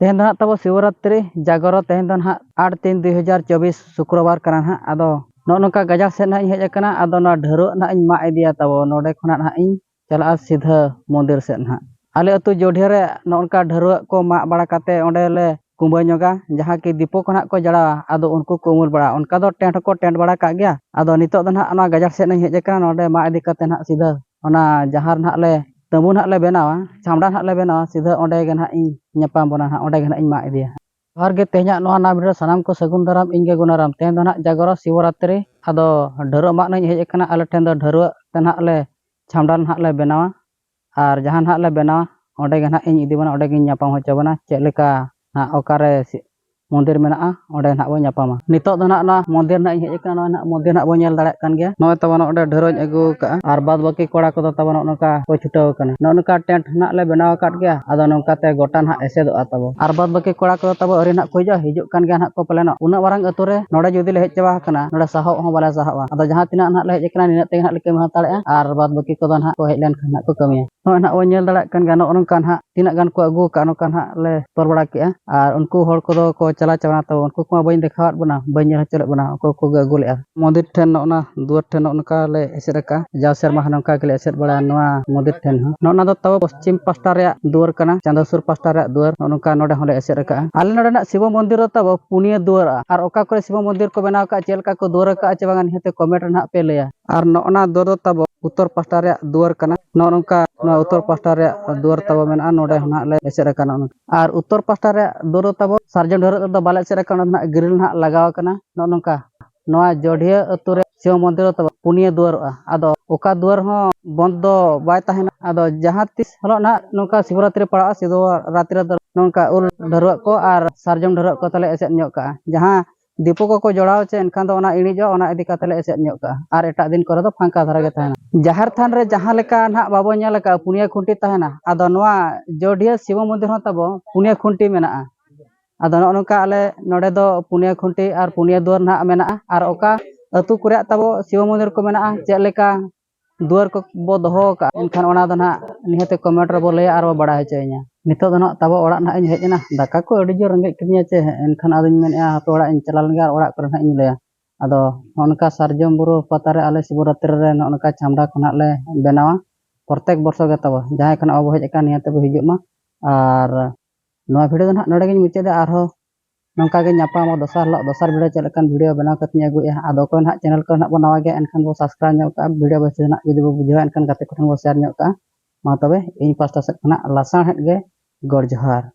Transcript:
तेहन दो तब शिवरात्रि जागरो तेहन दो 8/3/2024 शुक्रवार कना हाँ आदो नौका गजाक से ना हेजना आदो ना ढेरो ना इन मा इदिया तब नोडे खना ना इन चला सीधा मंदिर से ना आले अतु जोढ़िया रे नौका ढेरो को मा बड़ा काते ओंडेले कुंबा ñoगा जहाँ की दीपो को ना को जड़ा आदो उनको को उमर बड़ा उनका दो टेंट को टेंट बड़ा का गया आदो नितो दो ना गजाक से नहीं हेजना नोडे मा इदी काते ना सीधा ओना जहाँ ना ले तंबू ना ले बनावा छामड़ा ना ले बनावा सीधा ओंडे गे ना इन ñapam बना हाँ ओंडे गे ना इन मा इदिया और गे तेहना नो ना वीडियो सनाम को सगुन दाराम इंगे गुनाराम तेहन दो ना जागरो शिवरात्रि आदो ढेरो मा नहीं हेजना आले ठेन दो ढेरो तेना ले छामड़ा ना ले बनावा और जहाँ ना ले बनावा ओंडे गे ना इन इदी बना ओंडे गे ñapam होचो बना चेलेका ना ओकारे मंदिर में ओंडे ना बो ñapama नितो दो ना मंदिर ना हेजना ना मंदिर ना बो ñेल दाड़े कान गया नय तबन ओंडे ढेरोñ अगु का और बाद बाकी कोड़ा को तबन नोका को छुटाव कना नोका टेंट ना ले बनाव काट गया आदो नोका ते गोटा ना एसेदो तबो और बाद बाकी कोड़ा को तबो अरि ना को हिजु कान गया ना को पलेनो उना वरंग अतुरे नोडे जुदी ले हेज चाबा कना नोडे साहो हो बाला साहवा आदो जहां तिना ना ले हेज कना निना ते ना ले केम हाताड़े और बाद बाकी को ना को हेज लेन खान ना को कमिया नो ना ओ ñेल दाड़े कान गया नो नोका ना तिना गान को अगु का नोका ना ले तोर बड़ा के और उनको हर को चला चबना तो उनको को बइन देखावत बना बइन चले बना को अगु ले मंदिर ठेन ना दुआर ठेन नोका ले एसेरका जाव शर्मा नोका के ले एसेर बड़ा नोआ मंदिर ठेन नोना दो तब पश्चिम पास्टा रे दुआर कना चांदसुर पास्टा रे दुआर नोका नोडे होले एसेरका आले नोडे ना शिव मंदिर तब पुनिया दुआर और ओका को शिव मंदिर को बनाव का चेलका को दुआर का चे बागान हेते कमेंट ना पे लेया और नोना दुआर तब उत्तर पास्टा रे दुआर कना नोका उत्तर पास्टा रे दुआर तब मेना नोडे ना ले एसेरका और उत्तर पास्टा रे दुआर तब सार्जन ढेर तो बाले एसेरका ना ग्रिल ना लगाव कना नोका नोआ जोढ़िया अतु रे शिव मंदिर तब पुनिया दुआर आदो ओका दुआर हो बंद दो बाय ताहेना आदो जहां तिस हलो ना नोका शिवरात्रि पड़ा सिदो रात्रि नोका उल ढेर को और सार्जम ढेर को तले एसेद ñok का जहां दीपो को जोड़ाव चे एनखान दो ओना इणिजो ओना इदी कातले एसेद ñok का और एटा दिन करे दो फांका धरा गे ताहेना जहार थान रे जहां लेका ना बाबो ñेल का पुनिया खुंटी ताहेना आदो नोआ जोढ़िया शिव मंदिर हो तब पुनिया खुंटी मेना आदो नोका आले नोडे दो पुनिया खुंटी और पुनिया दुआर ना मेना और ओका अतु कुरे तबो शिव मंदिर को मेना चेलेका दुआर को बो दोहो का एनखान ओना दो ना निहते कमेंट रे बो लय और बड़ा हेचेኛ नितो दो ना तबो ओड़ा ना इन हेजना दाका को अडी जो रंगे किनिया चे एनखान आदो मेनया हापे ओड़ा इन चला लंगा ओड़ा को ना इन लया आदो ओनका सार्जम बुरु पता रे आले शिवरात्रि रे ओनका छामड़ा खना ले बनावा प्रत्येक वर्ष गे तबो जहां खना अब हेज का निहते बो हिजुमा और नोआ वीडियो ना नोडे गे मुचादे आरो नौका के ñapam दोसर वीडियो चलकान वीडियो बनाव कते अगुया आदो को ना चैनल को ना बनावा गे एनखान बो सब्सक्राइब ñok का वीडियो बस ना यदि बो बुझाव एनखान गाते को बो शेयर ñok का मा तबे इन पास्टा से खना लासा हेड गे गड़ जोहार।